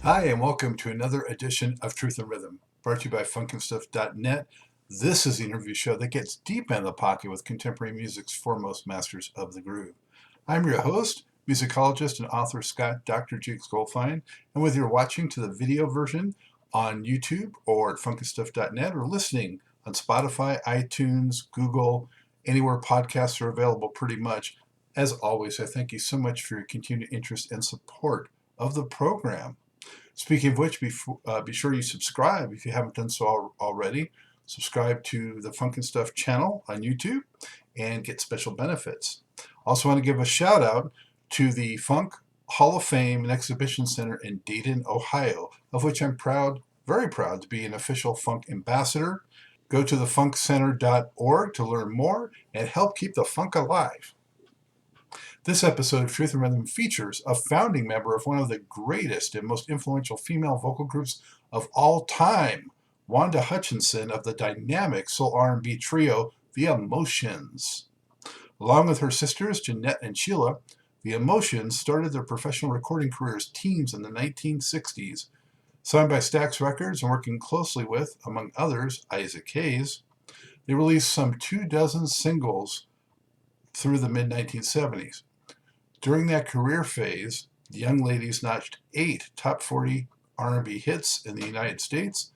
Hi, and welcome to another edition of Truth and Rhythm, brought to you by funkinstuff.net. This is the interview show that gets deep in the pocket with contemporary music's foremost masters of the groove. I'm your host, musicologist and author Scott Dr. Jakes Goldfine, and whether you're watching to the video version on YouTube or at funkinstuff.net or listening on Spotify, iTunes, Google, anywhere podcasts are available pretty much, as always, I thank you so much for your continued interest and support of the program. Speaking of which, be sure you subscribe if you haven't done so already. Subscribe to the Funkin' Stuff channel on YouTube and get special benefits. Also want to give a shout out to the Funk Hall of Fame and Exhibition Center in Dayton, Ohio, of which I'm proud, very proud, to be an official funk ambassador. Go to thefunkcenter.org to learn more and help keep the funk alive. This episode of Truth and Rhythm features a founding member of one of the greatest and most influential female vocal groups of all time, Wanda Hutchinson of the dynamic soul R&B trio, The Emotions. Along with her sisters, Jeanette and Sheila, The Emotions started their professional recording career as teens in the 1960s. Signed by Stax Records and working closely with, among others, Isaac Hayes, they released some 24 singles through the mid-1970s. During that career phase, the young ladies notched 8 top 40 R&B hits in the United States,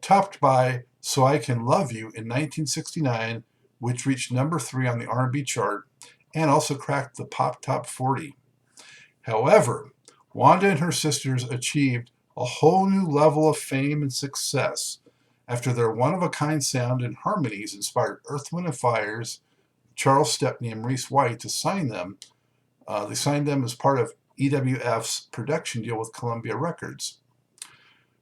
topped by So I Can Love You in 1969, which reached number 3 on the R&B chart, and also cracked the Pop Top 40. However, Wanda and her sisters achieved a whole new level of fame and success after their one-of-a-kind sound and harmonies inspired Earth, Wind & Fire's Charles Stepney and Maurice to sign them. They signed them as part of EWF's production deal with Columbia Records.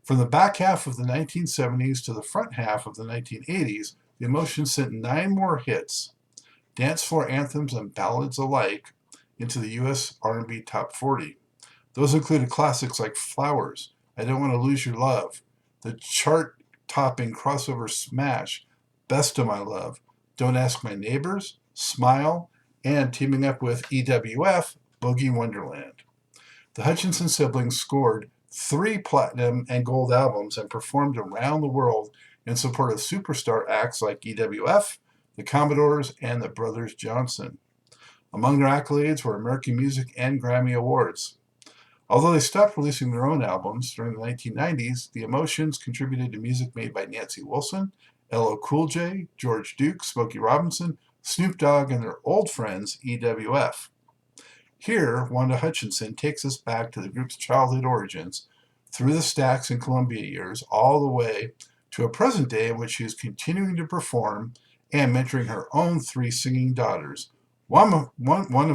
From the back half of the 1970s to the front half of the 1980s, The Emotions sent 9 more hits, dance floor anthems and ballads alike, into the U.S. R&B Top 40. Those included classics like Flowers, I Don't Want to Lose Your Love, the chart-topping crossover smash, Best of My Love, Don't Ask My Neighbors, Smile, and teaming up with EWF, Boogie Wonderland. The Hutchinson siblings scored 3 platinum and gold albums and performed around the world in support of superstar acts like EWF, the Commodores, and the Brothers Johnson. Among their accolades were American Music and Grammy Awards. Although they stopped releasing their own albums during the 1990s, The Emotions contributed to music made by Nancy Wilson, LL Cool J, George Duke, Smokey Robinson, Snoop Dogg, and their old friends, EWF. Here, Wanda Hutchinson takes us back to the group's childhood origins, through the Stax and Columbia years, all the way to a present day in which she is continuing to perform and mentoring her own 3 singing daughters, one of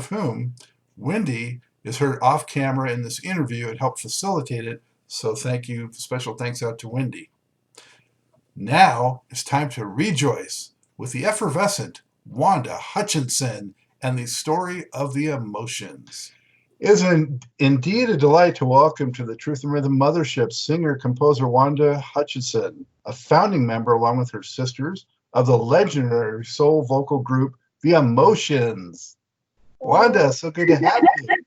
whom, Wendy, is heard off camera in this interview and helped facilitate it, so thank you, special thanks out to Wendy. Now it's time to rejoice with the effervescent Wanda Hutchinson and the story of The Emotions. It is indeed a delight to welcome to the Truth and Rhythm Mothership singer-composer Wanda Hutchinson, a founding member along with her sisters of the legendary soul vocal group The Emotions. Wanda, so good to have you.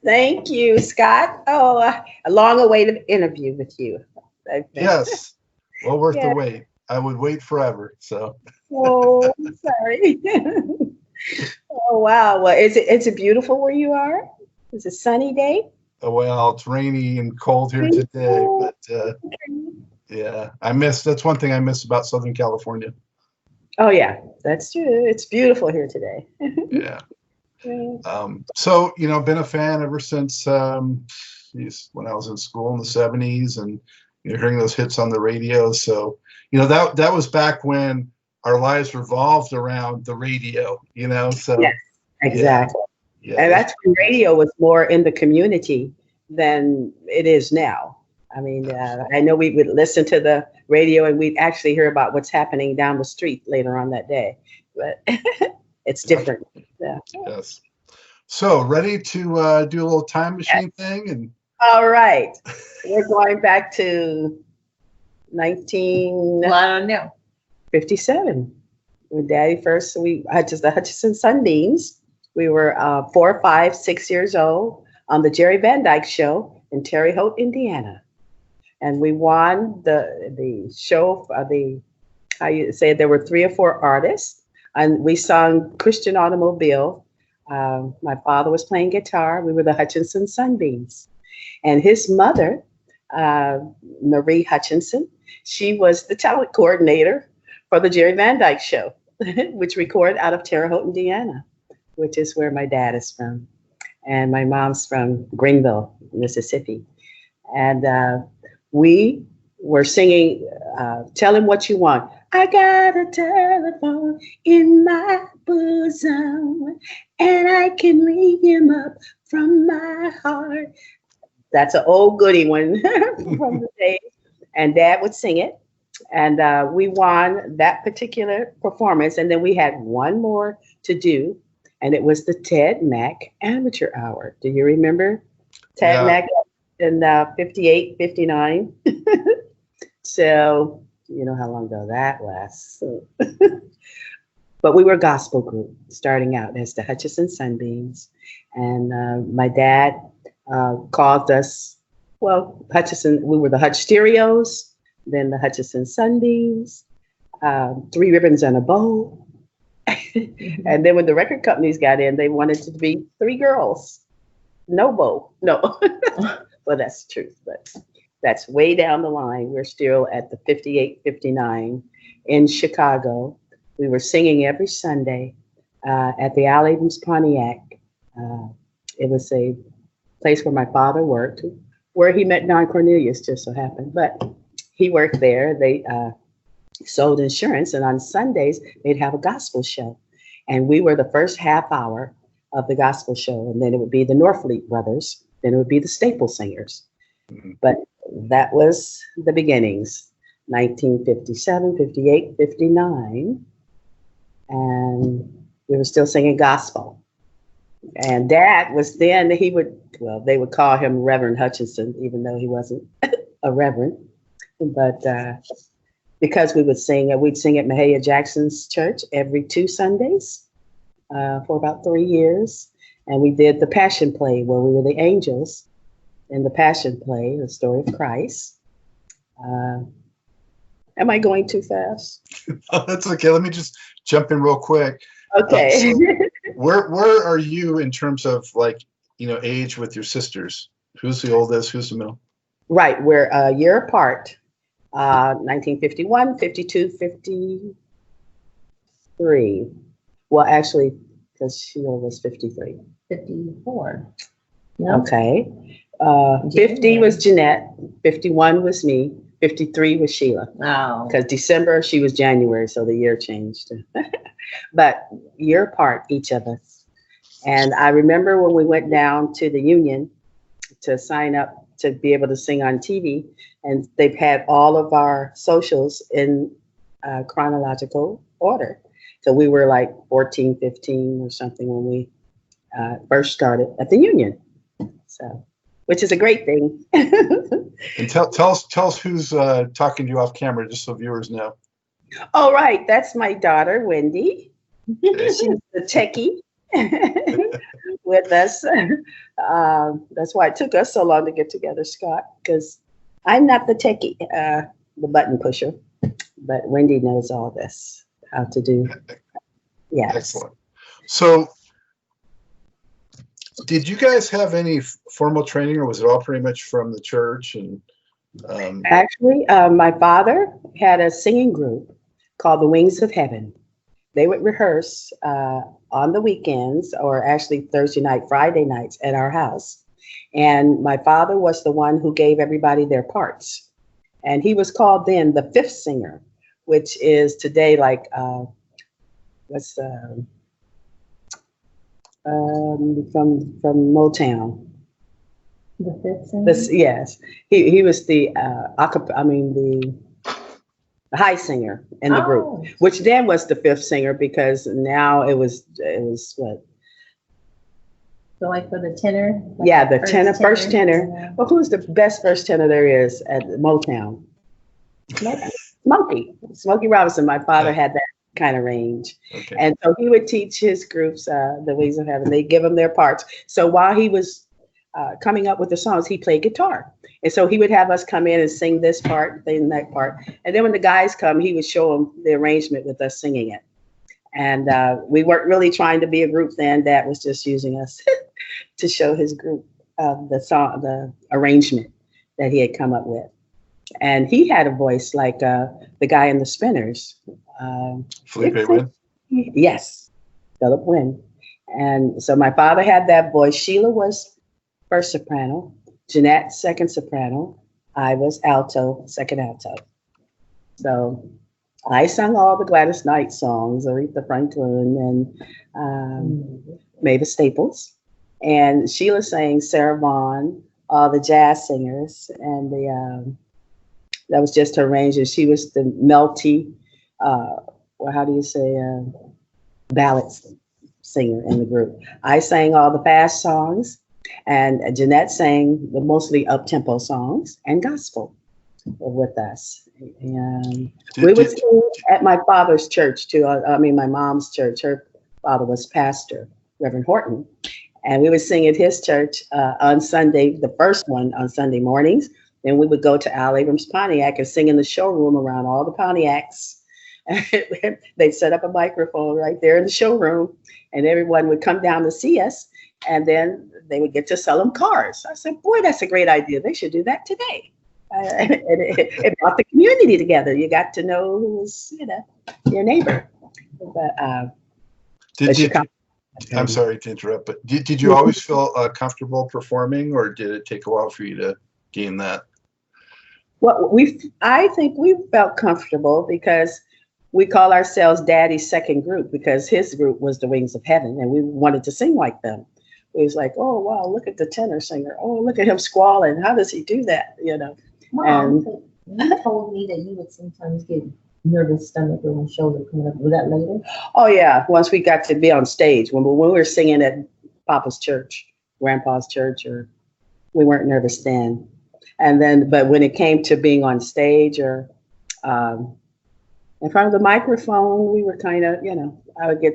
Thank you, Scott. Oh, a long-awaited interview with you. Yes, well worth the wait. I would wait forever. So. Oh, sorry. Oh wow. Well, it's it beautiful where you are? It's a sunny day. Oh, well, it's rainy and cold here today, but yeah, that's one thing I miss about Southern California. Oh yeah, that's true. It's beautiful here today. Yeah. So, been a fan ever since when I was in school in the 70s and hearing those hits on the radio. So, that was back when our lives revolved around the radio, so. Yes, exactly. Yeah. And that's when radio was more in the community than it is now. I mean, I know we would listen to the radio and we'd actually hear about what's happening down the street later on that day, but it's different. Yeah. Yes. So ready to do a little time machine thing? And all right. We're going back to 1957. When Daddy first, the Hutchinson Sunbeams. We were 4, 5, 6 years old on the Jerry Van Dyke Show in Terre Haute, Indiana. and we won the show. How you say, there were 3 or 4 artists, and we sung Christian Automobile. My father was playing guitar. We were the Hutchinson Sunbeams, and his mother, Maurice Hutchinson, she was the talent coordinator for the Jerry Van Dyke Show, which recorded out of Terre Haute, Indiana, which is where my dad is from. And my mom's from Greenville, Mississippi. And we were singing, Tell Him What You Want. I got a telephone in my bosom, and I can ring him up from my heart. That's an old goodie one from the day. And Dad would sing it. And we won that particular performance. And then we had one more to do. And it was the Ted Mack Amateur Hour. Do you remember Ted Mack in 58, 59? So, you know how long ago that was. So. But we were a gospel group starting out as the Hutchinson Sunbeams. And my dad called us, well, Hutchinson, we were the Hutch Stereos, then the Hutchinson Sunbeams, 3 Ribbons and a Bow. And then when the record companies got in, they wanted it to be 3 girls. No bow. No. Well, that's the truth, but that's way down the line. We're still at the 58, 59 in Chicago. We were singing every Sunday at the Al Abrams Pontiac. It was a place where my father worked, where he met Don Cornelius, just so happened. But he worked there. They sold insurance, and on Sundays, they'd have a gospel show. And we were the first half hour of the gospel show. And then it would be the Norfleet Brothers. Then it would be the Staple Singers. Mm-hmm. But that was the beginnings, 1957, 58, 59. And we were still singing gospel. And Dad was then, they would call him Reverend Hutchinson, even though he wasn't a reverend. But because we would sing, we'd sing at Mahalia Jackson's church every 2 Sundays for about 3 years. And we did the Passion Play where we were the angels in the Passion Play, the story of Christ. Am I going too fast? Oh, that's okay. Let me just jump in real quick. Okay. So where are you in terms of age with your sisters? Who's the oldest? Who's the middle? Right. We're a year apart. 1951, 52, 53. Well, actually, because Sheila was 53. 54. No. Okay. 50 was Jeanette. 51 was me. 53 was Sheila. Oh. Because December, she was January, so the year changed. But year apart, each of us. And I remember when we went down to the union to sign up to be able to sing on TV, and they've had all of our socials in chronological order. So we were like 14, 15 or something when we first started at the union. So, which is a great thing. And tell us who's talking to you off camera, just so viewers know. Oh, right. That's my daughter, Wendy. She's the techie with us. That's why it took us so long to get together, Scott, because I'm not the techie, the button pusher, but Wendy knows all this, how to do. Yes. Excellent. So did you guys have any formal training, or was it all pretty much from the church? And Actually, my father had a singing group called the Wings of Heaven. They would rehearse on the weekends, or actually Thursday night, Friday nights at our house. And my father was the one who gave everybody their parts. And he was called then the fifth singer, which is today like, from Motown. The fifth singer? Yes. He was the high singer in the group, which then was the fifth singer, because now it was what? So like for the tenor? Like yeah, the first tenor. Yeah. Well, who's the best first tenor there is at Motown? Smokey Robinson. My father had that kind of range. Okay. And so he would teach his groups, the Wings of Heaven. They give them their parts. So while he was coming up with the songs. He played guitar. And so he would have us come in and sing this part, sing that part. And then when the guys come, he would show them the arrangement with us singing it. And we weren't really trying to be a group then. Dad was just using us to show his group the song, the arrangement that he had come up with. And he had a voice like the guy in the Spinners. Felipe Wynn? Yes, Philip Wynn. And so my father had that voice. Sheila was first soprano, Jeanette second soprano, I was alto, second alto. So I sung all the Gladys Knight songs, Aretha Franklin and Mavis Staples. And Sheila sang Sarah Vaughan, all the jazz singers, and that was just her range. And she was the melty, or how do you say, ballads singer in the group. I sang all the fast songs, and Jeanette sang the mostly up-tempo songs and gospel with us. And we would sing at my father's church too. I mean, my mom's church. Her father was pastor, Reverend Horton. And we would sing at his church on Sunday, the first one on Sunday mornings. Then we would go to Al Abrams Pontiac and sing in the showroom around all the Pontiacs. They'd set up a microphone right there in the showroom, and everyone would come down to see us. And then they would get to sell them cars. I said, boy, that's a great idea. They should do that today. It brought the community together. You got to know who was, your neighbor. But, I'm sorry to interrupt, but did you always feel comfortable performing, or did it take a while for you to gain that? Well, I think we felt comfortable because we call ourselves Daddy's second group, because his group was the Wings of Heaven, and we wanted to sing like them. It was like, oh, wow, look at the tenor singer. Oh, look at him squalling. How does he do that? Mom, you told me that you would sometimes get nervous stomach or one shoulder coming up. Was that later? Oh, yeah. Once we got to be on stage, when we were singing at Papa's church, Grandpa's church, or we weren't nervous then. And then, but when it came to being on stage or in front of the microphone, we were kind of, I would get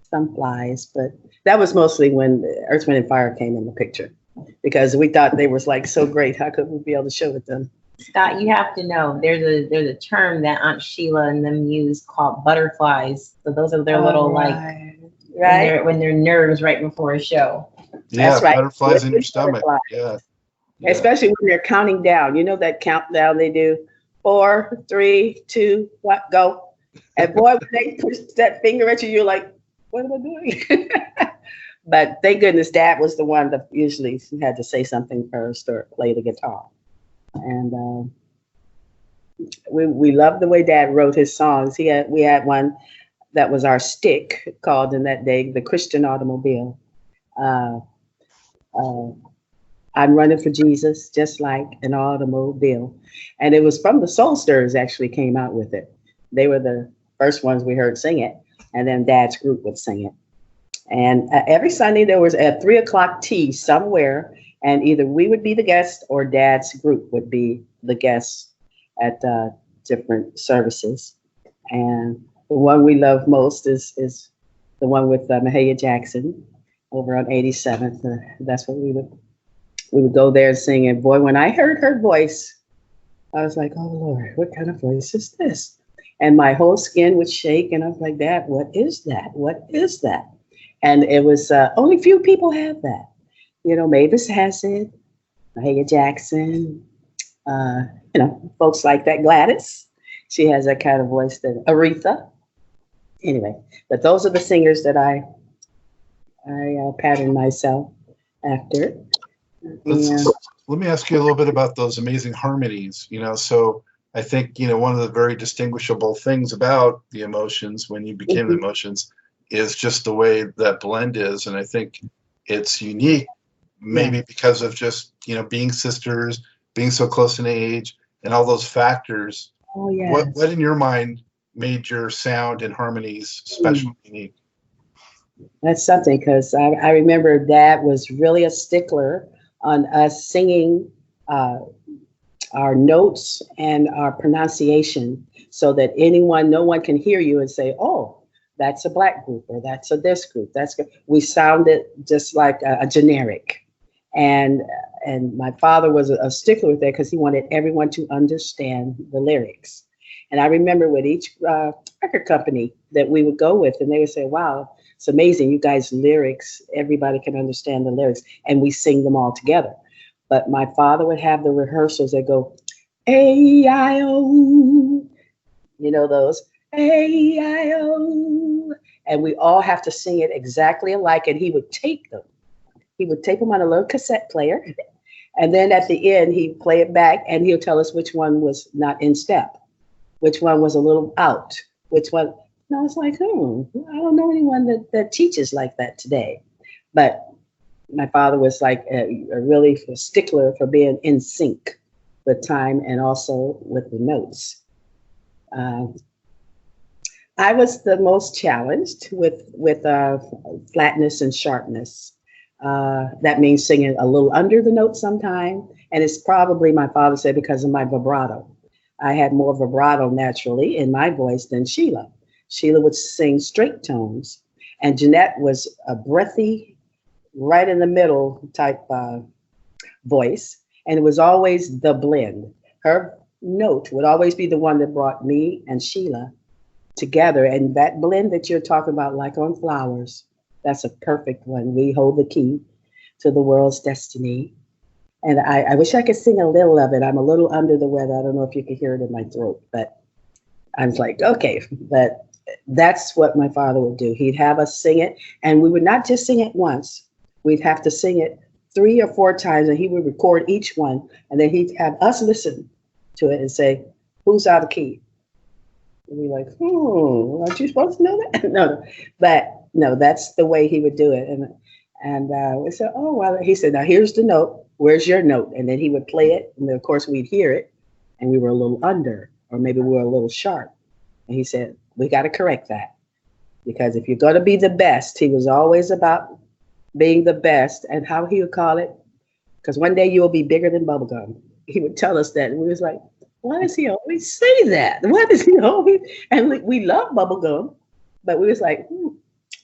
some flies, but that was mostly when Earth, Wind, and Fire came in the picture, because we thought they was like so great. How could we be able to show it them? Scott, you have to know there's a term that Aunt Sheila and them use called butterflies. So those are their little right. when they're nerves right before a show. Yeah, That's right. butterflies in your stomach. Yeah. Especially when they're counting down. You know that countdown they do? 4, 3, 2, 1, go. And boy, when they push that finger at you, you're like, what am I doing? But thank goodness Dad was the one that usually had to say something first or play the guitar. And we loved the way Dad wrote his songs. We had one that was our stick, called in that day the Christian Automobile. I'm running for Jesus just like an automobile. And it was from the Soul Stirrers actually came out with it. They were the first ones we heard sing it, and then Dad's group would sing it. And every Sunday there was a 3:00 tea somewhere, and either we would be the guest or Dad's group would be the guests at different services. And the one we love most is the one with Mahalia Jackson over on 87th. That's what we would go there and sing. And boy, when I heard her voice, I was like, oh Lord, what kind of voice is this? And my whole skin would shake, and I was like, Dad, what is that? What is that? And it was only few people have that. Mavis has it, Mahalia Jackson, folks like that. Gladys, she has that kind of voice. That Aretha. Anyway, but those are the singers that I patterned myself after. Let me ask you a little bit about those amazing harmonies. So I think, one of the very distinguishable things about the Emotions, when you became the Emotions, is just the way that blend is. And I think it's unique, maybe because of just, being sisters, being so close in age, and all those factors. Oh, yeah. What in your mind made your sound and harmonies special and unique? That's something, because I remember Dad was really a stickler on us singing our notes and our pronunciation, so that no one can hear you and say, oh, that's a Black group, or that's a this group. We sounded just like a generic. And and my father was a stickler with that because he wanted everyone to understand the lyrics. And I remember with each record company that we would go with, and they would say, "Wow, it's amazing, you guys' lyrics. Everybody can understand the lyrics, and we sing them all together." But my father would have the rehearsals that go, A-I-O, you know those, A-I-O, and we all have to sing it exactly alike. And he would tape them. He would tape them on a little cassette player. And then at the end, he'd play it back and he'll tell us which one was not in step, which one was a little out, which one. And I was like, I don't know anyone that teaches like that today. But my father was like a really stickler for being in sync with time and also with the notes. I was the most challenged with flatness and sharpness. That means singing a little under the note sometime. And it's probably, my father said, because of my vibrato. I had more vibrato naturally in my voice than Sheila. Sheila would sing straight tones, and Jeanette was a breathy, right in the middle type voice. And it was always the blend. Her note would always be the one that brought me and Sheila together. And that blend that you're talking about, like on Flowers, that's a perfect one. We hold the key to the world's destiny. And I wish I could sing a little of it. I'm a little under the weather. I don't know if you can hear it in my throat, but I was like, okay. But that's what my father would do. He'd have us sing it, and we would not just sing it once. We'd have to sing it 3 or 4 times, and he would record each one, and then he'd have us listen to it and say, who's out of key? And we're like, aren't you supposed to know that? No, but no, that's the way he would do it. And we said, oh, well, he said, now here's the note. Where's your note? And then he would play it. And then, of course, we'd hear it. And we were a little under, or maybe we were a little sharp. And he said, we got to correct that. Because if you're going to be the best, he was always about being the best. And how he would call it, because one day you'll be bigger than bubblegum. He would tell us that. And we was like, why does he always say that? Why does he always? And we love bubblegum. But we was like,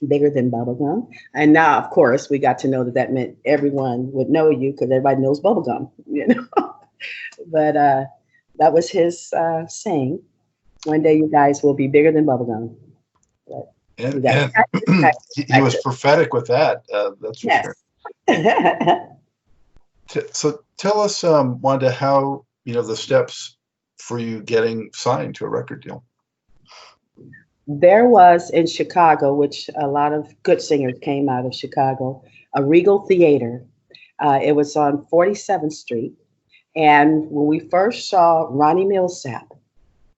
bigger than bubblegum. And now, of course, we got to know that meant everyone would know you because everybody knows bubblegum, you know. But that was his saying. One day you guys will be bigger than bubblegum. And he was prophetic with that. That's for sure. So tell us, Wanda, how, the steps for you getting signed to a record deal. There was in Chicago, which a lot of good singers came out of Chicago, a Regal Theater. It was on 47th Street. And when we first saw Ronnie Millsap,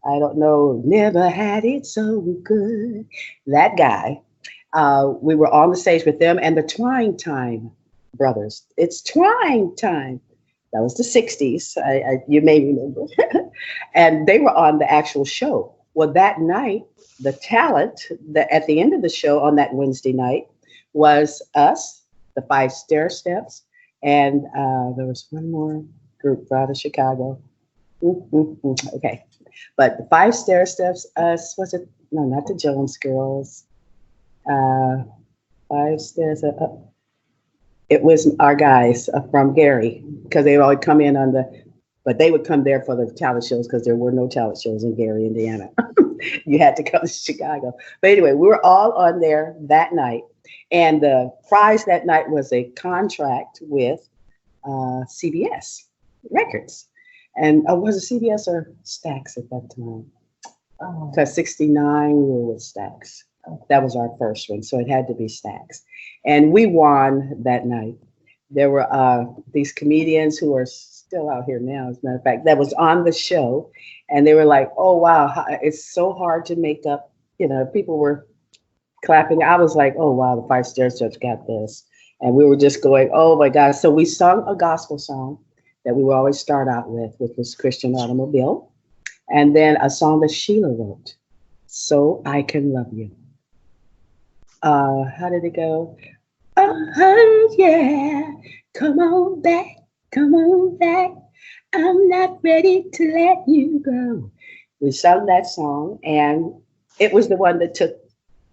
I don't know, never had it so good, that guy, we were on the stage with them and the Twine Time brothers. It's Twine Time. That was the 60s, you may remember. And they were on the actual show. Well, that night, the talent at the end of the show on that Wednesday night was us, the 5 Stair Steps, and there was one more group out of Chicago. Okay, but the 5 Stair Steps, us, was it? No, not the Jones Girls. 5 Stairs. It was our guys from Gary, because they would come in but they would come there for the talent shows because there were no talent shows in Gary, Indiana. You had to come to Chicago. But anyway, we were all on there that night. And the prize that night was a contract with CBS Records. And was it CBS or Stax at that time? Because 69 we were with Stax. That was our first one. So it had to be Stax. And we won that night. There were these comedians who are still out here now, as a matter of fact, that was on the show. And they were like, oh, wow, it's so hard to make up. People were clapping. I was like, oh, wow, the 5 Stair Steps got this. And we were just going, oh, my God. So we sung a gospel song that we would always start out with, which was Christian Automobile. And then a song that Sheila wrote, So I Can Love You. How did it go? Yeah, come on back. I'm not ready to let you go. We sung that song, and it was the one that took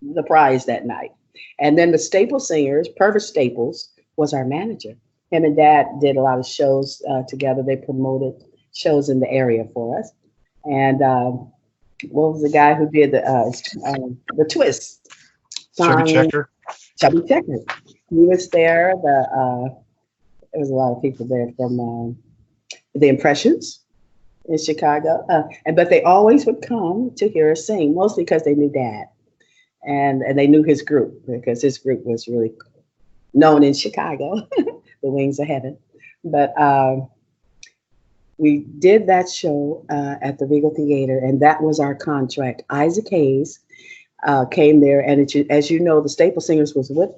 the prize that night. And then the Staple Singers, Purvis Staples, was our manager. Him and Dad did a lot of shows together. They promoted shows in the area for us. And what was the guy who did the Twist Chubby song? Checker. Chubby Checker. He was there. There was a lot of people there from the Impressions in Chicago. But they always would come to hear us sing, mostly because they knew Dad. And they knew his group, because his group was really known in Chicago, the Wings of Heaven. But we did that show at the Regal Theater, and that was our contract. Isaac Hayes came there, and as you know, the Staple Singers was with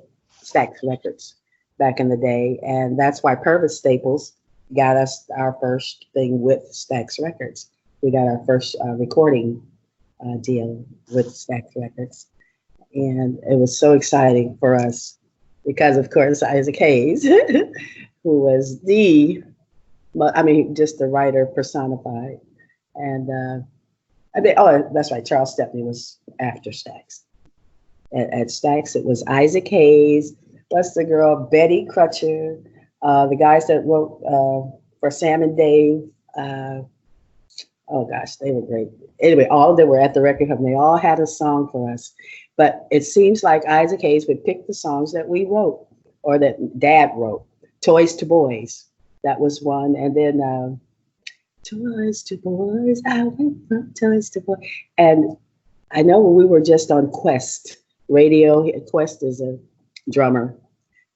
Stax Records back in the day, and that's why Purvis Staples got us our first thing with Stax Records. We got our first recording deal with Stax Records, and it was so exciting for us because, of course, Isaac Hayes, who was just the writer personified, and that's right, Charles Stepney was after Stax. At Stax, it was Isaac Hayes, what's the girl, Betty Crutcher, the guys that wrote for Sam and Dave. Oh gosh, they were great. Anyway, all of them were at the record company. They all had a song for us. But it seems like Isaac Hayes would pick the songs that we wrote or that Dad wrote. Toys to Boys, that was one. And then Toys to Boys, I went from Toys to Boys. And I know when we were just on Quest Radio, Quest is a drummer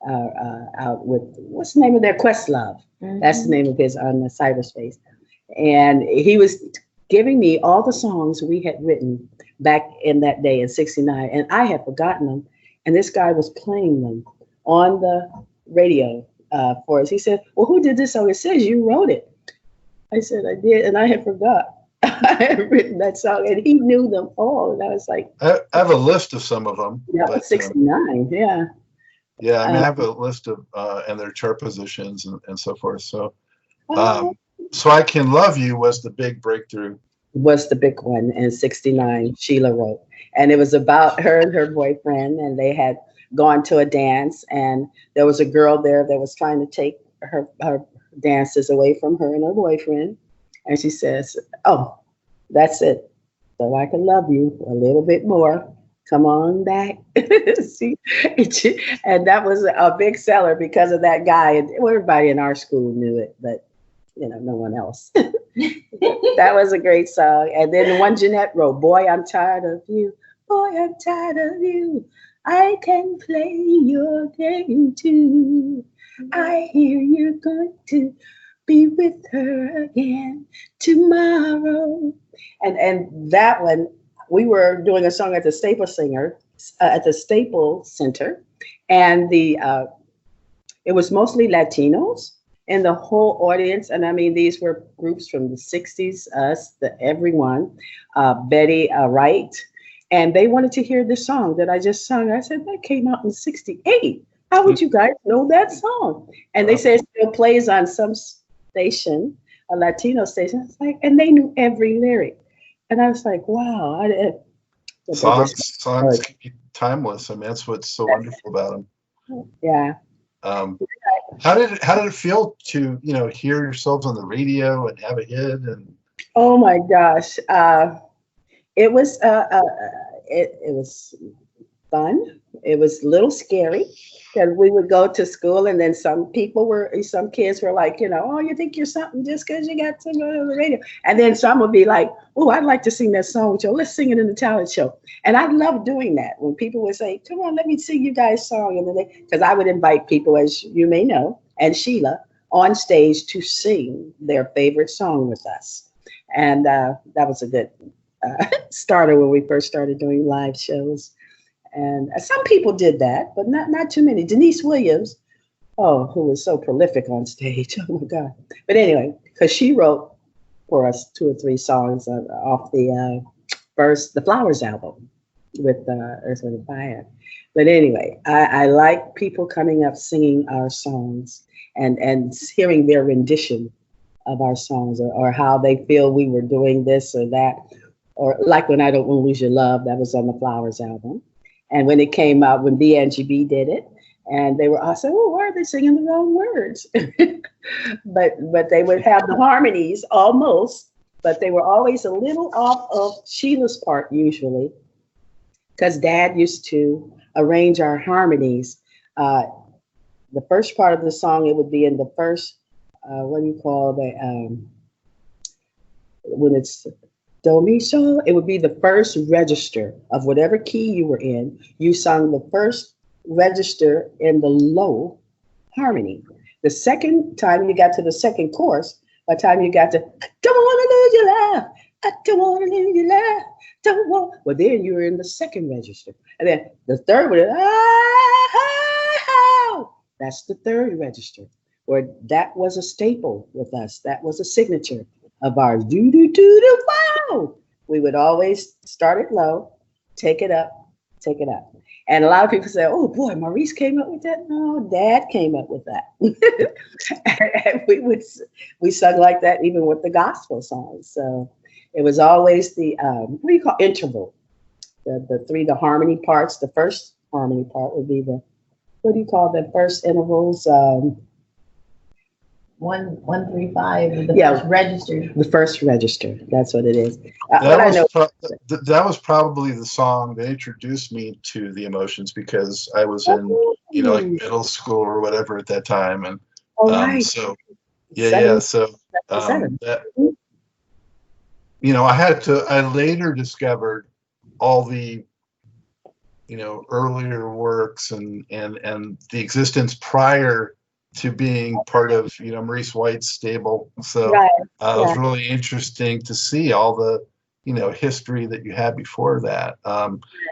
out with, what's the name of their Questlove? Mm-hmm. That's the name of his on the cyberspace. And he was giving me all the songs we had written back in that day in '69, and I had forgotten them. And this guy was playing them on the radio for us. He said, "Well, who did this song?" It says you wrote it. I said, "I did," and I had forgot. I had written that song, and he knew them all. And I was like, I have a list of some of them. Yeah, but, '69, yeah. Yeah, I mean, I have a list of and their chart positions and so forth. So, So I Can Love You was the big breakthrough. Was the big one in '69, Sheila wrote. And it was about her and her boyfriend, and they had gone to a dance, and there was a girl there that was trying to take her dances away from her and her boyfriend. And she says, "Oh, that's it. So I can love you a little bit more. Come on back." See? And that was a big seller because of that guy. And everybody in our school knew it, but no one else. That was a great song. And then the one Jeanette wrote, "Boy, I'm tired of you. Boy, I'm tired of you. I can play your game too. I hear you're going to be with her again tomorrow." And that one, we were doing a song at the Staples Center, and it was mostly Latinos in the whole audience. And I mean, these were groups from the '60s, us, everyone, Betty Wright, and they wanted to hear the song that I just sung. I said, that came out in '68. How would you guys know that song? And they said it still plays on some station, a Latino station. It's like, and they knew every lyric. And I was like, wow. Songs can be timeless. I mean, that's what's so wonderful about them. Yeah. How did it feel to hear yourselves on the radio and have a hit? And oh my gosh, it was fun. It was a little scary because we would go to school, and then some kids were like, "Oh, you think you're something just because you got to go to the radio," and then some would be like, "Oh, I'd like to sing that song, Joe. Let's sing it in the talent show." And I love doing that when people would say, "Come on, let me sing you guys' song," and then because I would invite people, as you may know, and Sheila on stage to sing their favorite song with us, and that was a good starter when we first started doing live shows. And some people did that, but not too many. Denise Williams, who was so prolific on stage. Oh my God. But anyway, because she wrote for us 2 or 3 songs off the the Flowers album with Earth, Wind & Fire. But anyway, I like people coming up singing our songs and hearing their rendition of our songs or how they feel we were doing this or that. Or like When I Don't Want to Lose Your Love, that was on the Flowers album. And when it came out, when BNGB did it, And they were all saying, "Oh, why are they singing the wrong words?" but they would have the harmonies almost, but they were always a little off of Sheila's part usually, because Dad used to arrange our harmonies. The first part of the song, it would be in the first, what do you call that? When it's do mi sol, it would be the first register of whatever key you were in. You sung the first register in the low harmony. The second time you got to the second chorus, by the time you got to don't want to lose your laugh, I don't want to lose your laugh, don't want. Well, then you were in the second register, and then the third one. That's the third register, where that was a staple with us. That was a signature of ours. Do do do do wow. We would always start it low, take it up, take it up. And a lot of people say, "Oh boy, Maurice came up with that." No, Dad came up with that. And we sung like that even with the gospel songs. So it was always the what do you call interval? The harmony parts. The first harmony part would be the, what do you call the first intervals? 1, 1, 3, 5. The Yeah. first register. The first register. That's what it is. That was probably the song that introduced me to the emotions, because I was in like middle school or whatever at that time, and Right. so that I later discovered all the earlier works and the existence prior to being part of Maurice White's stable. So Right. it was really interesting to see all the history that you had before that.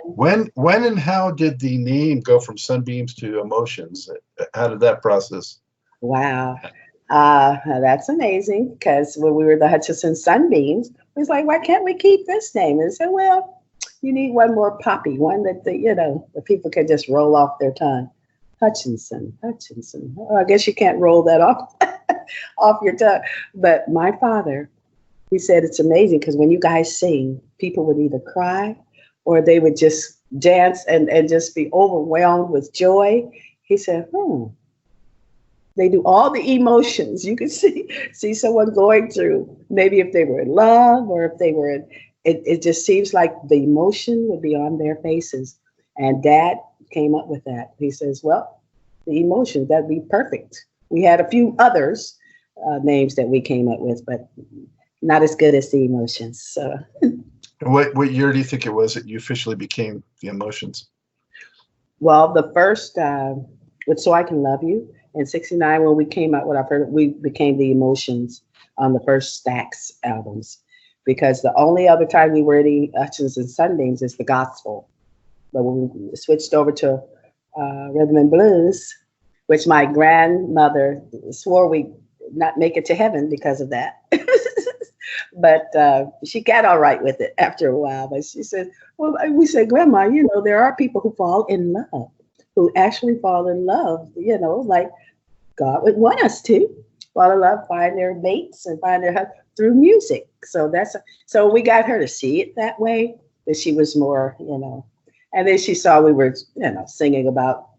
When and how did the name go from Sunbeams to Emotions? How did that process? Wow. That's amazing, because when we were the Hutchinson Sunbeams, it was like, why can't we keep this name? And said, well, you need one more poppy, one that the people can just roll off their tongue. Hutchinson. Oh, I guess you can't roll that off off your tongue. But my father, he said it's amazing, because when you guys sing, people would either cry or they would just dance and just be overwhelmed with joy. He said, they do all the emotions. You can see someone going through, maybe if they were in love or if they were in, it just seems like the emotion would be on their faces. And Dad came up with that. He says, well, the emotion, that'd be perfect. We had a few others names that we came up with, but not as good as the emotions. So what year do you think it was that you officially became the Emotions? Well, the first with So I Can Love You in '69, when we came out with our first, we became the Emotions on the first Stax albums, because the only other time we were the Hutchinson Sunbeams is the gospel. But when we switched over to rhythm and blues, which my grandmother swore we'd not make it to heaven because of that. But she got all right with it after a while. But she said, well, we said, Grandma, there are people who fall in love, who actually fall in love, like God would want us to fall in love, find their mates and find their husband through music. So we got her to see it that way, that she was more, and then she saw we were, singing about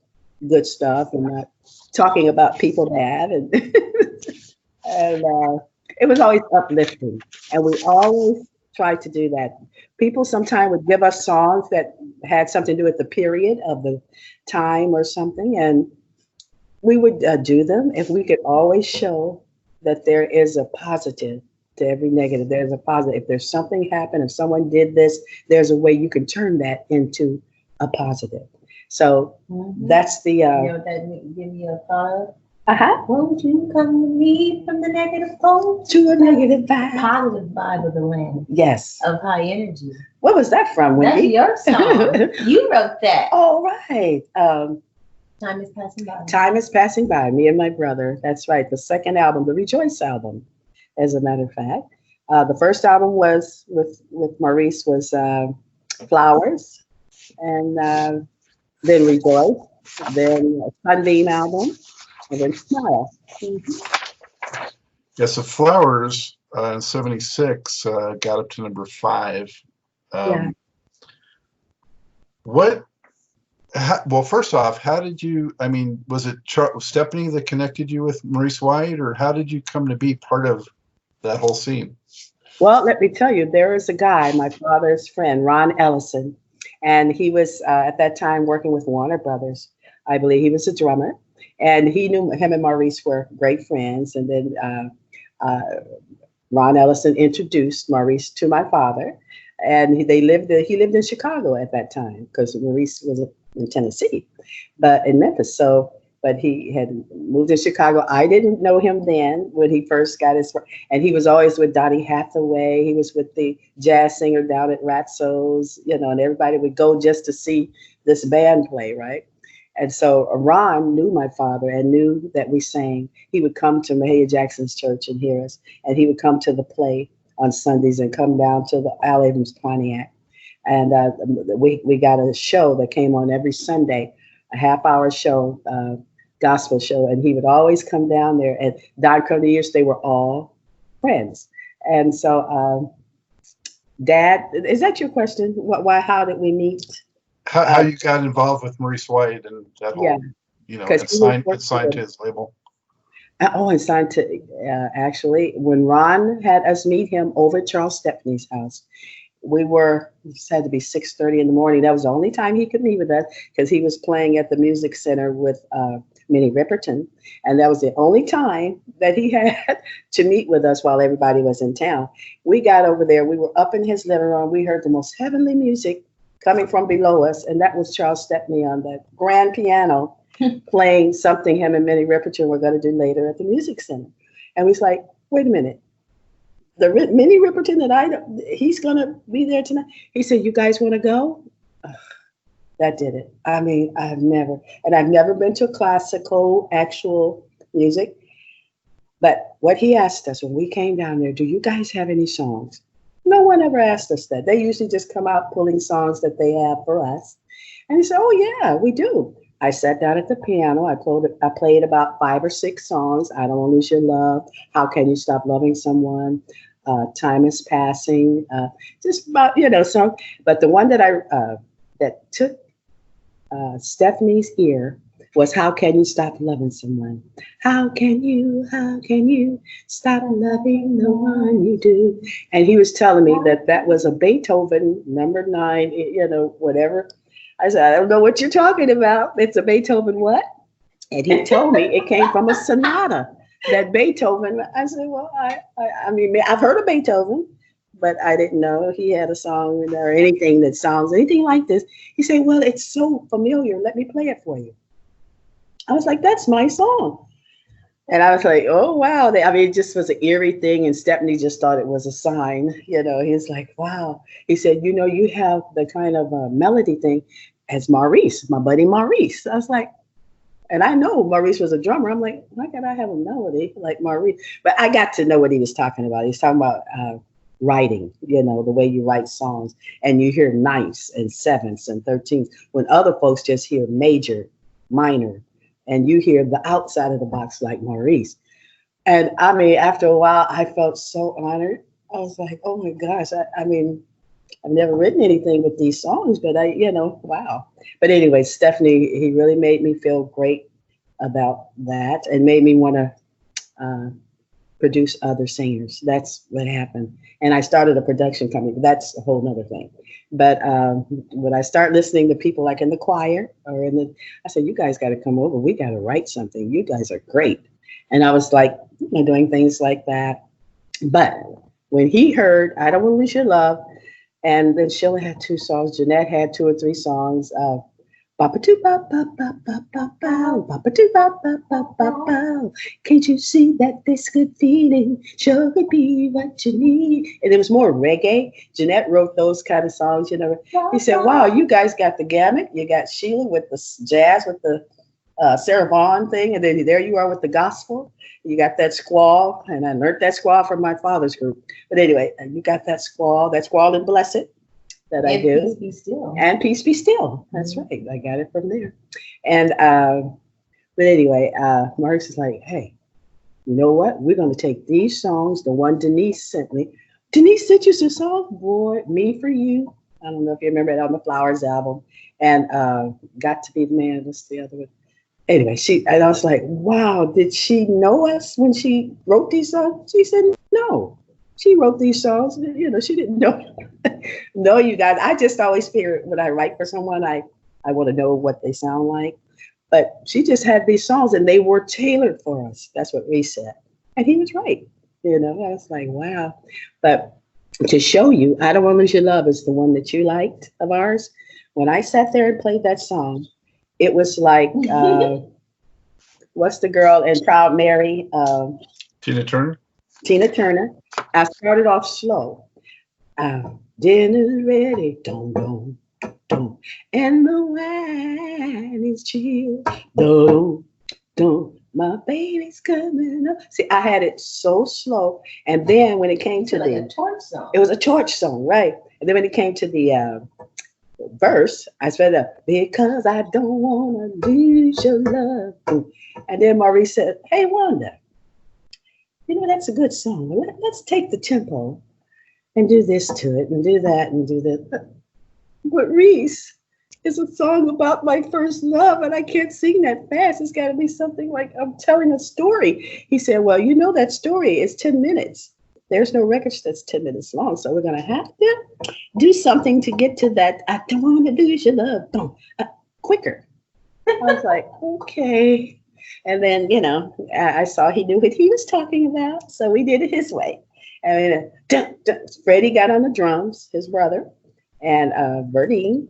good stuff and not talking about people bad. And, and it was always uplifting. And we always tried to do that. People sometimes would give us songs that had something to do with the period of the time or something. And we would do them if we could always show that there is a positive to every negative. There's a positive. If there's something happened, if someone did this, there's a way you can turn that into a positive. So that's the that give me a thought. Won't you come with me from the negative pole to a negative vibe? Positive vibe of the land. Yes. Of high energy. What was that from, Wendy? That's your song. You wrote that. All right. Time is passing by. Time is passing by. Me and my brother. That's right. The second album, the Rejoice album, as a matter of fact. The first album was with Maurice was Flowers, and then Rejoice, then a Sunbeam album, and then Smile. Mm-hmm. Yeah, so Flowers in '76 got up to number 5. Well, first off, how did you? I mean, was it Stepney that connected you with Maurice White, or how did you come to be part of that whole scene? Well, let me tell you, there is a guy, my father's friend, Ron Ellison, and he was at that time working with Warner Brothers. I believe he was a drummer, and he knew him and Maurice were great friends. And then Ron Ellison introduced Maurice to my father, and he lived in Chicago at that time because Maurice was in Tennessee, but in Memphis. But he had moved to Chicago. I didn't know him then when he first got his, and he was always with Donny Hathaway. He was with the jazz singer down at Ratso's, and everybody would go just to see this band play, right? And so Ron knew my father and knew that we sang. He would come to Mahalia Jackson's church and hear us, and he would come to the play on Sundays and come down to the Al Abrams Pontiac. And we got a show that came on every Sunday, a half-hour show, gospel show, and he would always come down there. And Don Cornelius, they were all friends. And so, Dad, is that your question? Why? How did we meet? How you got involved with Maurice White and that whole, and signed to his label? And signed to, actually, when Ron had us meet him over at Charles Stepney's house, it had to be 6:30 in the morning. That was the only time he could meet with us because he was playing at the Music Center with Minnie Riperton. And that was the only time that he had to meet with us while everybody was in town. We got over there. We were up in his living room. We heard the most heavenly music coming from below us. And that was Charles Stepney on the grand piano playing something him and Minnie Riperton were going to do later at the Music Center. And we was like, wait a minute. The Minnie Riperton he's going to be there tonight. He said, you guys want to go? That did it. I mean, I've never been to classical actual music. But what he asked us when we came down there, do you guys have any songs? No one ever asked us that. They usually just come out pulling songs that they have for us. And he said, oh yeah, we do. I sat down at the piano. I played about 5 or 6 songs. I Don't Lose Your Love. How Can You Stop Loving Someone? Time Is Passing. Just about, songs. But the one that took Stepney's ear was How Can You Stop Loving Someone? How can you stop loving the one you do? And he was telling me that was a Beethoven number 9, whatever. I said, I don't know what you're talking about. It's a Beethoven what? And he told me it came from a sonata that Beethoven. I said, well, I mean, I've heard of Beethoven, but I didn't know he had a song or anything that sounds anything like this. He said, well, it's so familiar. Let me play it for you. I was like, that's my song. And I was like, oh, wow. It just was an eerie thing. And Stepney just thought it was a sign. He's like, wow. He said, you have the kind of melody thing as Maurice, my buddy Maurice. I was like, and I know Maurice was a drummer. I'm like, why can't I have a melody like Maurice? But I got to know what he was talking about. He was talking about writing, the way you write songs. And you hear ninths and sevenths and 13ths when other folks just hear major, minor. And you hear the outside of the box like Maurice. And I mean, after a while, I felt so honored. I was like, oh my gosh. I mean, I've never written anything with these songs, but wow. But anyway, Stepney, he really made me feel great about that and made me want to produce other singers. That's what happened. And I started a production company. That's a whole nother thing. But when I start listening to people like in the choir I said, you guys got to come over. We got to write something. You guys are great. And I was like, doing things like that. But when he heard I Don't Want to Lose Your Love, and then Sheila had 2 songs, Jeanette had 2 or 3 songs, can't you see that this good feeling sure could be what you need? And it was more reggae. Jeanette wrote those kind of songs, He said, wow, you guys got the gamut. You got Sheila with the jazz, with the Sarah Vaughan thing, and then there you are with the gospel. You got that squall, and I learned that squall from my father's group. But anyway, you got that squall and blessed. That I do. Peace Be Still. And Peace Be Still. That's right. I got it from there. And but anyway, Maurice is like, hey, you know what? We're going to take these songs, the one Denise sent me. Denise sent you some song, boy, Me for You. I don't know if you remember it on the Flowers album. And Got to Be the Man was the other one. Anyway, and I was like, wow, did she know us when she wrote these songs? She said, no. She wrote these songs, she didn't know. No, you guys, I just always fear when I write for someone, I want to know what they sound like. But she just had these songs and they were tailored for us. That's what Reese said. And he was right. I was like, wow. But to show you, I Don't Want to Lose Your Love is the one that you liked of ours. When I sat there and played that song, it was like, what's the girl in Proud Mary? Tina Turner? Tina Turner. I started off slow. Dinner's ready, don't, and the wine is chilled, don't, my baby's coming up. See, I had it so slow, and then when it came to a church song. It was a church song, right? And then when it came to the verse, I sped up, because I don't want to lose your love. And then Maurice said, hey, Wanda, that's a good song. Let's take the tempo and do this to it and do that and do that. But Reese, it's a song about my first love and I can't sing that fast. It's got to be something like I'm telling a story. He said, well, that story is 10 minutes. There's no record that's 10 minutes long. So we're going to have to do something to get to that. I don't want to lose your love. Quicker. I was like, okay. And then, I saw he knew what he was talking about. So we did it his way. And Freddie got on the drums, his brother, and Verdine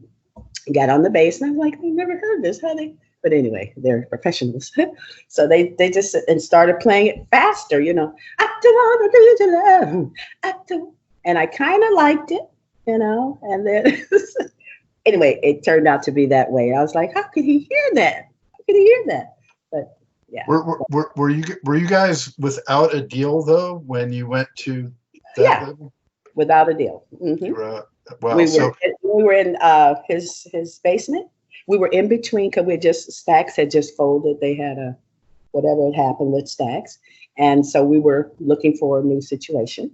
got on the bass. And I was like, I never heard this. How they? But anyway, they're professionals. So they just and started playing it faster, I don't want to lose your love. I don't. And I kind of liked it, and then anyway, it turned out to be that way. I was like, how could he hear that? How could he hear that? But yeah. Were you guys without a deal though when you went to that level? Without a deal. Mm-hmm. Wow. We were in his basement. We were in between because Stax had just folded. They had whatever had happened with Stax. And so we were looking for a new situation.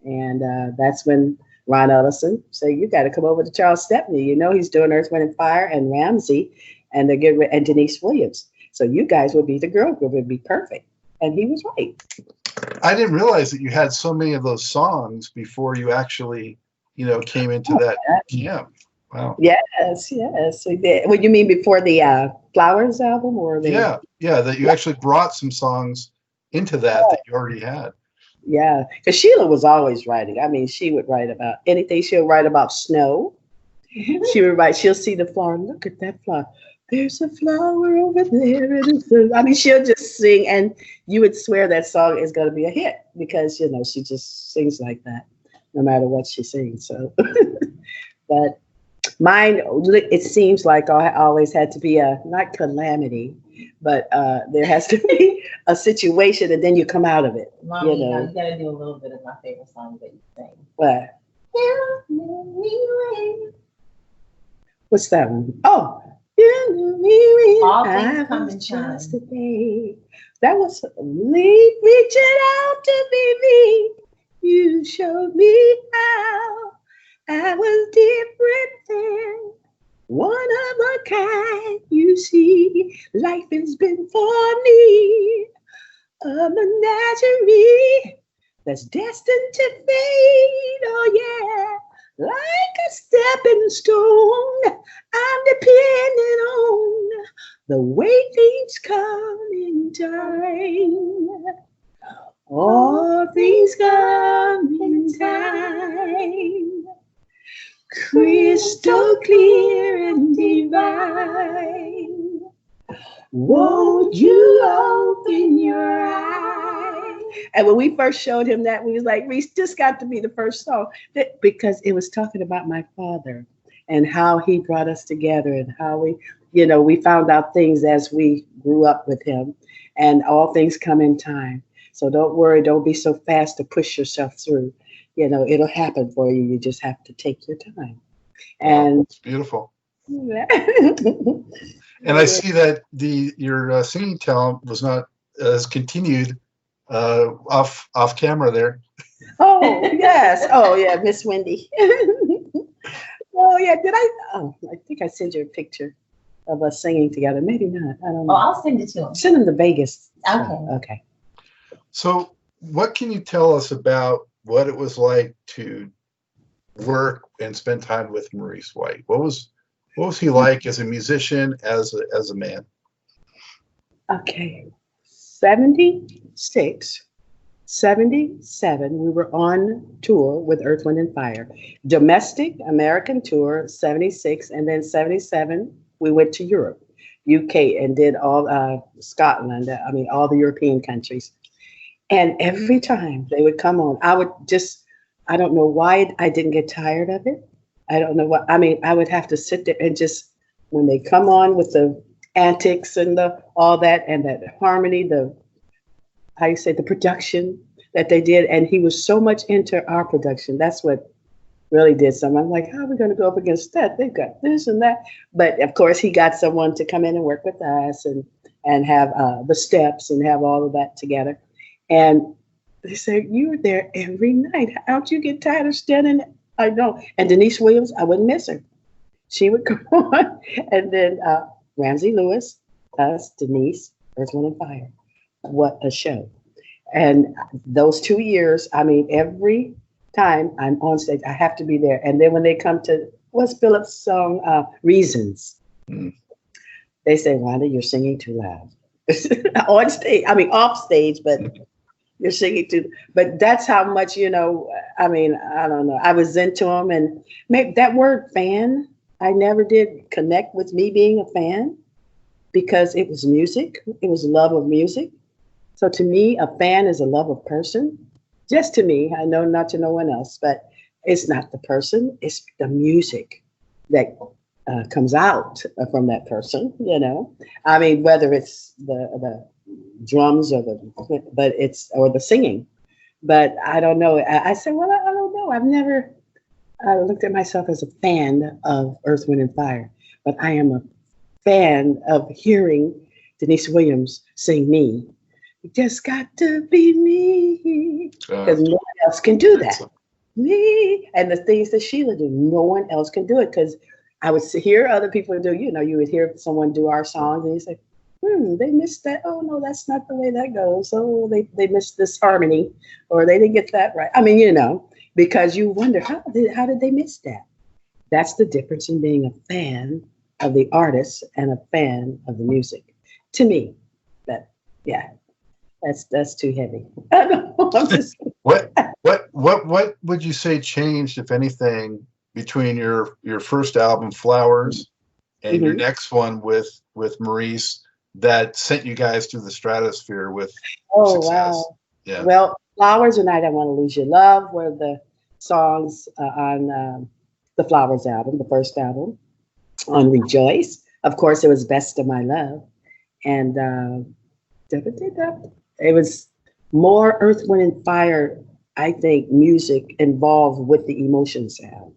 And that's when Ron Ellison said, you got to come over to Charles Stepney. He's doing Earth, Wind and Fire and Ramsey and and Denise Williams. So you guys would be the girl group. It would be perfect. And he was right. I didn't realize that you had so many of those songs before you actually, came into that jam. Wow. Yes, we did. What you mean before the Flowers album or the? Yeah, that you actually brought some songs into that you already had. Yeah, because Sheila was always writing. I mean, she would write about anything. She'll write about snow. She would write. She'll see the flower. Look at that flower. There's a flower over there. I mean, she'll just sing, and you would swear that song is going to be a hit because she just sings like that, no matter what she sings. So, but. Mine, it seems like I always had to be not calamity, but there has to be a situation and then you come out of it. Mommy, you got to do a little bit of my favorite song that you sing. What? What's that one? Oh. All Things Come in Time. That was reaching out to be me. You showed me how. I was different then, one of a kind. You see, life has been for me a menagerie that's destined to fade. Oh yeah, like a stepping stone. I'm depending on the way things come in time. All things come in time. Crystal clear and divine. Won't you open your eyes? And when we first showed him that, we was like, Reese, this got to be the first song. Because it was talking about my father and how he brought us together and how we found out things as we grew up with him. And all things come in time. So don't worry, don't be so fast to push yourself through. It'll happen for you. You just have to take your time. And it's beautiful. And I see that your singing talent was not has continued off camera there. Oh yes. Oh yeah, Miss Wendy. Oh yeah, did I? Oh, I think I sent you a picture of us singing together. Maybe not. I don't Oh, know. I'll send it to him. Send him to Vegas. Okay. Okay. So, what can you tell us about what it was like to work and spend time with Maurice White? What was he like as a musician, as a man? Okay. 76, 77, we were on tour with Earth, Wind, and Fire. Domestic American tour, 76, and then 77, we went to Europe, UK, and did all Scotland, all the European countries. And every time they would come on, I don't know why I didn't get tired of it. I don't know what, I would have to sit there and just, when they come on with the antics and all that, and that harmony, the production that they did. And he was so much into our production. That's what really did something. I'm like, how are we going to go up against that? They've got this and that. But of course, he got someone to come in and work with us and have the steps and have all of that together. And they said, you were there every night. How'd you get tired of standing? I know. And Denise Williams, I wouldn't miss her. She would come on. And then Ramsey Lewis, us, Denise, Earth, Wind, and Fire. What a show. And those 2 years, every time I'm on stage, I have to be there. And then when they come to, what's Philip's song, Reasons? They say, Wanda, you're singing too loud. On stage, off stage, but you're singing too. But that's how much, I don't know. I was into them. And maybe that word fan, I never did connect with me being a fan because it was music. It was love of music. So to me, a fan is a love of person. Just to me, I know not to no one else, but it's not the person, it's the music that comes out from that person, whether it's the drums or the singing. But I don't know. I said, well, I don't know. I've never looked at myself as a fan of Earth, Wind, and Fire, but I am a fan of hearing Denise Williams sing Me. You just got to be me, because no one else can do that. Me and the things that Sheila do, no one else can do it. Because I would hear other people do. You would hear someone do our songs, and you say, they missed that. Oh no, that's not the way that goes. Oh, they missed this harmony, or they didn't get that right. Because you wonder how did they miss that? That's the difference in being a fan of the artist and a fan of the music. To me, that's too heavy. What would you say changed, if anything, between your first album, Flowers, and your next one with Maurice, that sent you guys to the stratosphere with success? Wow. Yeah. Well, Flowers and I Don't Want to Lose Your Love were the songs on the Flowers album, the first album. On Rejoice, of course, it was Best of My Love. And it was more Earth, Wind, and Fire, I think, music involved with the emotion sound.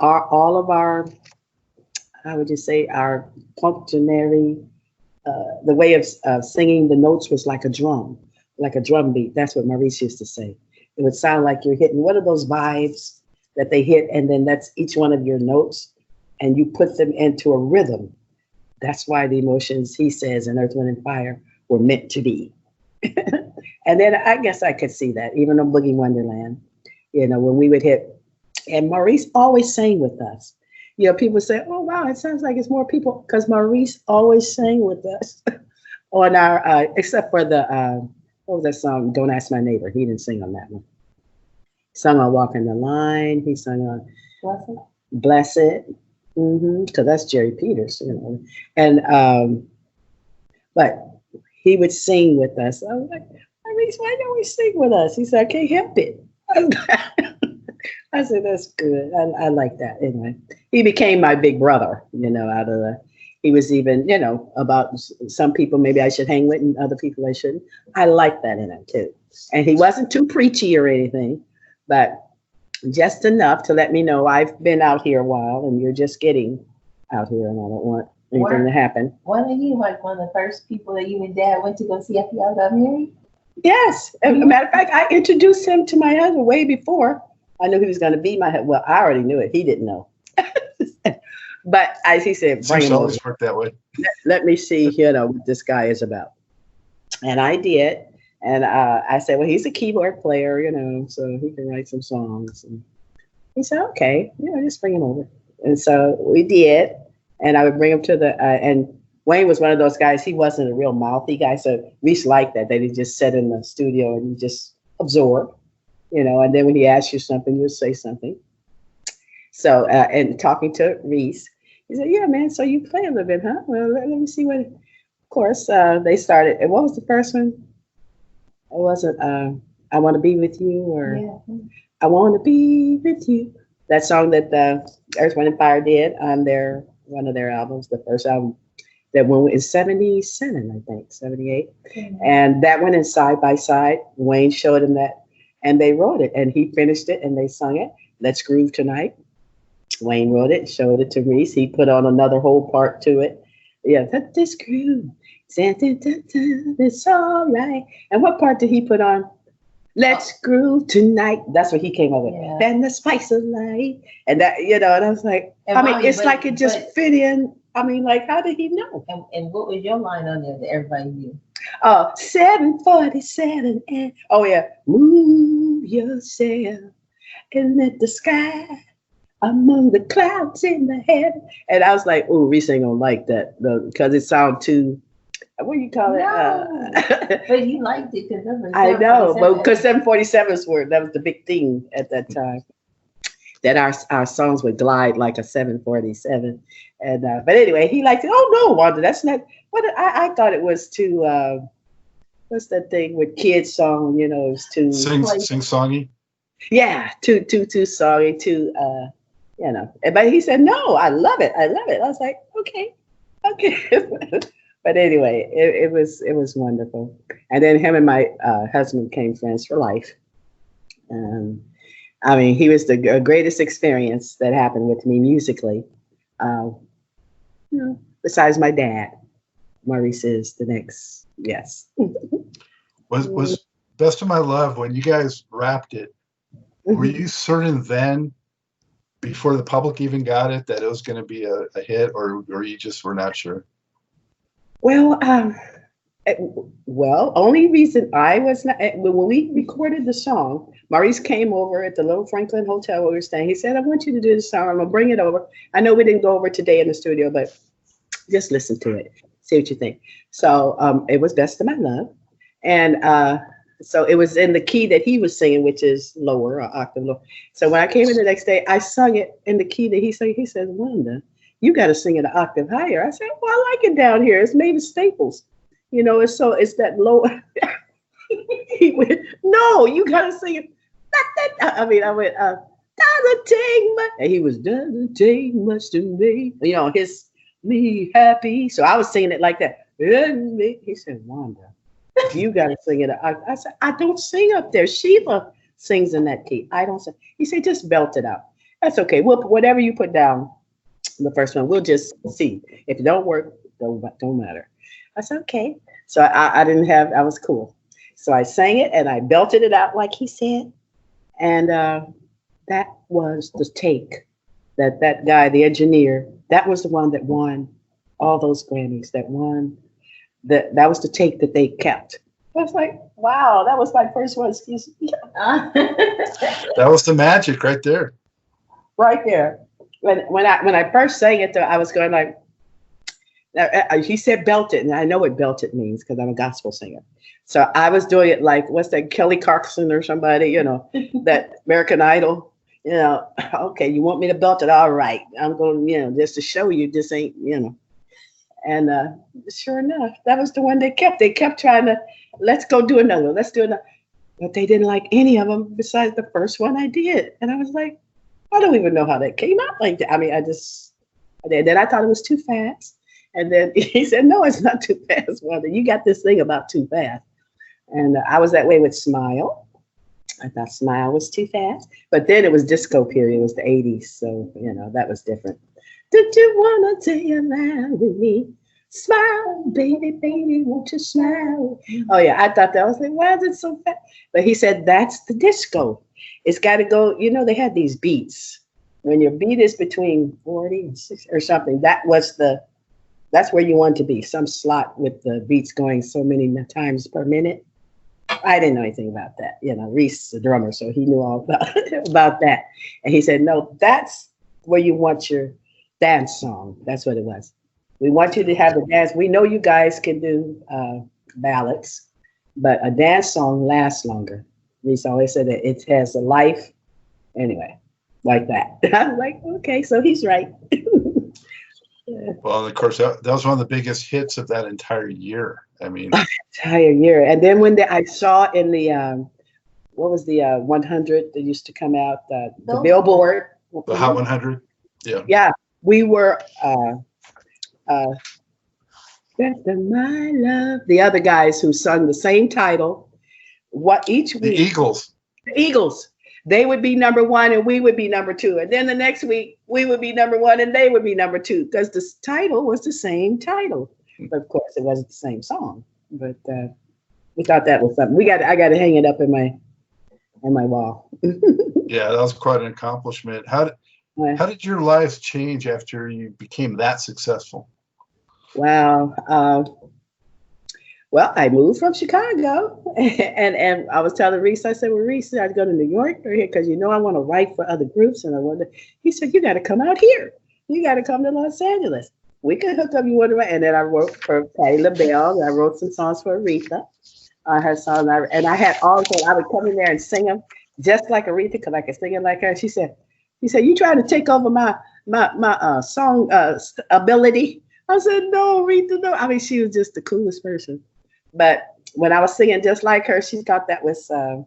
All of our, how would you say, our punctuatory, the way of singing the notes was like a drum beat. That's what Maurice used to say. It would sound like you're hitting one of those vibes that they hit, and then that's each one of your notes, and you put them into a rhythm. That's why the emotions, he says, in Earth, Wind, and Fire were meant to be. And then I guess I could see that, even on Boogie Wonderland, when we would hit, and Maurice always sang with us. People say, oh, wow, it sounds like it's more people, because Maurice always sang with us on our, except for the, what was that song, Don't Ask My Neighbor. He didn't sing on that one. He sung on Walking the Line. He sung on Blessed. Because that's Jerry Peters, And, but he would sing with us. I was like, Maurice, why don't we sing with us? He said, I can't help it. I said, that's good. I like that. Anyway, he became my big brother, he was even, about some people maybe I should hang with and other people I shouldn't. I like that in him too. And he wasn't too preachy or anything, but just enough to let me know I've been out here a while and you're just getting out here, and I don't want anything to happen. One of you, like one of the first people that you and Dad went to go see after y'all got married? Yes. As a matter of fact, I introduced him to my husband way before I knew he was going to be my husband. Well, I already knew it. He didn't know. But as he said, bring Seems him to over. always work that way. Let me see, what this guy is about. And I did. And I said, well, he's a keyboard player, so he can write some songs. And he said, okay, just bring him over. And so we did. And I would bring him to and Wayne was one of those guys, he wasn't a real mouthy guy. So Reese liked that he just sat in the studio and you just absorb, and then when he asks you something, you'll say something. So, and talking to Reese, he said, yeah, man, so you play a little bit, huh? Well, let me see what, of course, they started. And what was the first one? It wasn't, I Want to Be With You or I Want to Be With You. That song that Earth, Wind and Fire did on one of their albums, the first album. That one in 77, I think, 78. Mm-hmm. And that went in Side by Side. Wayne showed him that, and they wrote it, and he finished it, and they sung it. Let's Groove Tonight. Wayne wrote it, showed it to Reese. He put on another whole part to it. Yeah, this groove, it's all right. And what part did he put on? Let's groove tonight. That's what he came up with. Yeah. Then the spice of life. And that, and I was like, it's like it just fit in. Like, how did he know? And what was your line on there that everybody knew? 747 and move yourself and let the sky among the clouds in the heaven. And I was like, oh, Reese ain't gonna like that because it sounds too. What do you call it? No, but he liked it because I know, but because 747s that was the big thing at that time. That our songs would glide like a 747, and but anyway, he liked it. Oh no, Wanda, that's not what I thought it was too. What's that thing with kids song? It was too sing songy. Yeah, too songy, too. But he said no, I love it. I was like, okay. But anyway, it was wonderful. And then him and my husband became friends for life. He was the greatest experience that happened with me musically. Besides my dad, Maurice is the next. Yes. Was Best of My Love, when you guys wrapped it, were you certain then, before the public even got it, that it was going to be a hit, or you just were not sure? Well, only reason I was not, when we recorded the song, Maurice came over at the Little Franklin Hotel where we were staying. He said, I want you to do the song. I'm going to bring it over. I know we didn't go over today in the studio, but just listen to it. See what you think. So it was Best of My Love. And so it was in the key that he was singing, which is lower, or octave lower. So when I came in the next day, I sung it in the key that he sang. He said, Wanda, you got to sing it an octave higher. I said, well, I like it down here. It's made of staples. It's that low. He went, no, you got to sing it. I went, doesn't take much. And he was, doesn't take much to me. His me happy. So I was singing it like that. He said, Wanda, you got to sing it. I said, I don't sing up there. Sheila sings in that key. I don't sing. He said, just belt it out. That's okay. Whatever you put down, the first one, we'll just see. If it don't work, don't matter. I said, okay. So I was cool. So I sang it and I belted it out like he said. And that was the take that guy, the engineer, that was the one that won all those Grammys, that was the take that they kept. I was like, wow, that was my first one. Excuse me. That was the magic right there. Right there. When I first sang it, though, I was going like, he said belted, and I know what belted means because I'm a gospel singer. So I was doing it like, what's that, Kelly Clarkson or somebody, that American Idol, okay, you want me to belt it? All right. I'm going, just to show you this ain't, And sure enough, that was the one they kept. They kept trying to, let's go do another. Let's do another. But they didn't like any of them besides the first one I did. And I was like, I don't even know how that came out like that. Then I thought it was too fast. And then he said, no, it's not too fast, Wanda. You got this thing about too fast. And I was that way with Smile. I thought Smile was too fast. But then it was disco period. It was the 80s. So, that was different. Did you want to take a ride with me? Smile, baby, baby, won't you smile? Oh, yeah, I thought that. I was like, why is it so fast? But he said, that's the disco. It's got to go, they had these beats, when your beat is between 40 and 60 or something, that's where you want to be. Some slot with the beats going so many times per minute. I didn't know anything about that. Reese, the drummer, so he knew all about that. And he said, no, that's where you want your dance song. That's what it was. We want you to have a dance. We know you guys can do ballads, but a dance song lasts longer. Reese always said that it has a life. Anyway, like that. I'm like, okay, so he's right. Yeah. Well, of course, that was one of the biggest hits of that entire year. I mean, entire year. And then when I saw in the what was the 100 that used to come out, the Billboard, the Hot 100. Yeah, we were After My Love. The other guys who sung the same title, each week. The Eagles. The Eagles. They would be number one and we would be number two. And then the next week we would be number one and they would be number two because the title was the same title. But of course it wasn't the same song. But we thought that was something. I got to hang it up in my wall. Yeah, that was quite an accomplishment. How did your life change after you became that successful? Wow. Well, I moved from Chicago, and I was telling Reese, I said, well, Reese, I'd go to New York or here because I want to write for other groups, and he said, you got to come out here. You got to come to Los Angeles. We can hook up you want to write. And then I wrote for Patti LaBelle. I wrote some songs for Aretha. Her song, and I had I would come in there and sing them just like Aretha because I could sing it like her. She said, you trying to take over my song ability? I said, no, Aretha, no. I mean, she was just the coolest person. But when I was singing just like her, she thought that was, I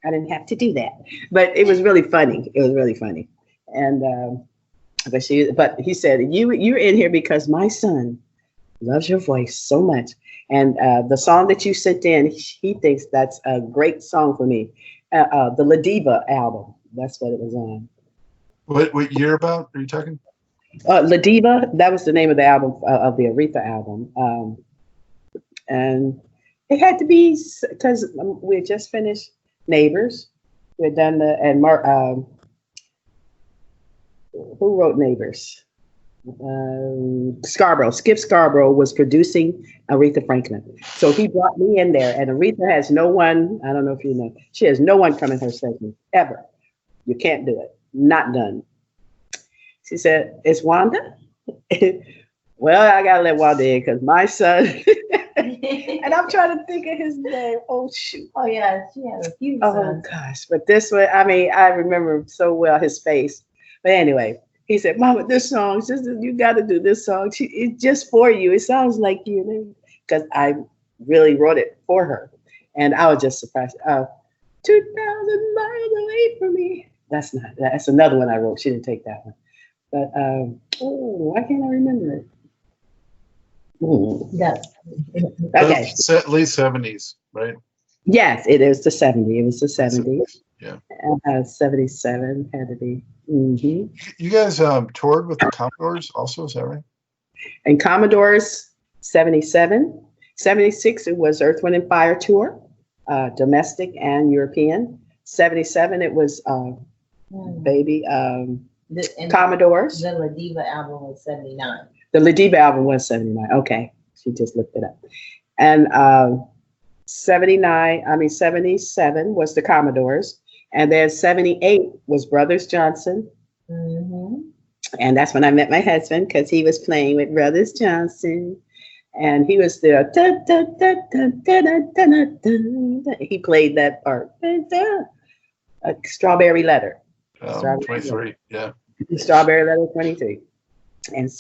didn't have to do that. But it was really funny. It was really funny. And, but he said, you're in here because my son loves your voice so much. And the song that you sent in, he thinks that's a great song for me. The La Diva album, that's what it was on. What year about are you talking? La Diva, that was the name of the album, of the Aretha album. And it had to be because we had just finished Neighbors. We had done who wrote Neighbors? Scarborough. Skip Scarborough was producing Aretha Franklin. So he brought me in there, and Aretha has no one, I don't know if you know, she has no one come in her segment, ever. You can't do it. Not done. She said, it's Wanda? Well, I got to let Wanda in because my son... And I'm trying to think of his name. Oh, shoot. Oh, yeah. She had a few sons. Oh, gosh. But this one, I mean, I remember so well his face. But anyway, he said, Mama, this song, you got to do this song. It's just for you. It sounds like you. Because I really wrote it for her. And I was just surprised. 2,000 miles away from me. That's another one I wrote. She didn't take that one. But, why can't I remember it? Yeah. Okay. Late 70s, right? Yes, it was the 70s. It was the 70s. Yeah. 77 had to be. Mm-hmm. You guys toured with the Commodores also, is that right? And Commodores, 77. 76, it was Earth, Wind, and Fire tour, domestic and European. 77, it was Commodores. The La Diva album was 79. The La Diva album was 79. Okay. She just looked it up. And 77 was the Commodores. And then 78 was Brothers Johnson. Mm-hmm. And that's when I met my husband because he was playing with Brothers Johnson. And he was there. He played that part. Strawberry Letter. 23, yeah. Strawberry Letter 23. And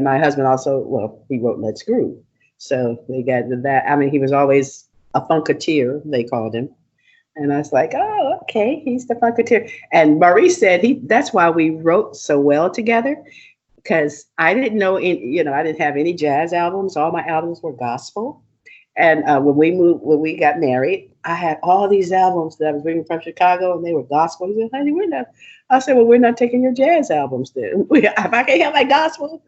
my husband also, he wrote Let's Groove. So they got that. I mean, he was always a funketeer, they called him. And I was like, oh, okay, he's the funketeer. And Maurice said that's why we wrote so well together, because I didn't know, I didn't have any jazz albums. All my albums were gospel. And when we got married, I had all these albums that I was bringing from Chicago, and they were gospel. He said, honey, I said, well, we're not taking your jazz albums then. If I can't have my gospel.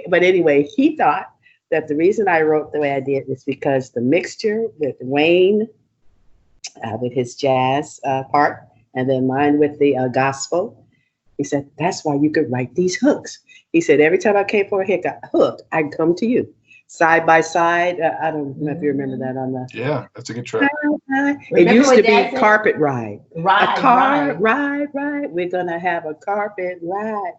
But anyway, he thought that the reason I wrote the way I did is because the mixture with Wayne, with his jazz part, and then mine with the gospel, He said, that's why you could write these hooks. He said, every time I came for a hook, I'd come to you. Side by side. I don't know if you remember that on the. Yeah, that's a good track. It used what to Dad be said? carpet ride. Ride, A car ride. ride. We're gonna have a carpet ride.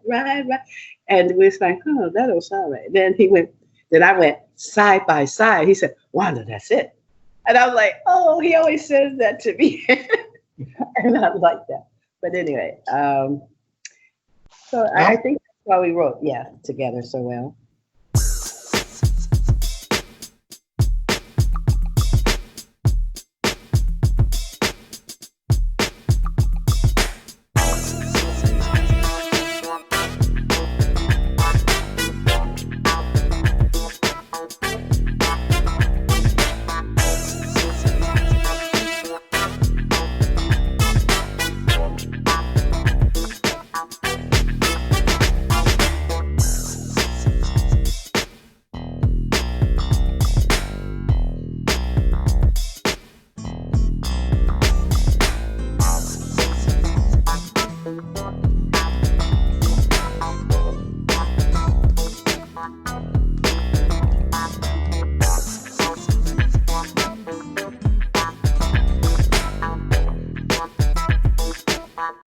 And we was like, oh, that don't sound right. Then I went side by side. He said, Wanda, that's it. And I was like, oh, he always says that to me. And I like that. But anyway, so I think that's why we wrote, together so well.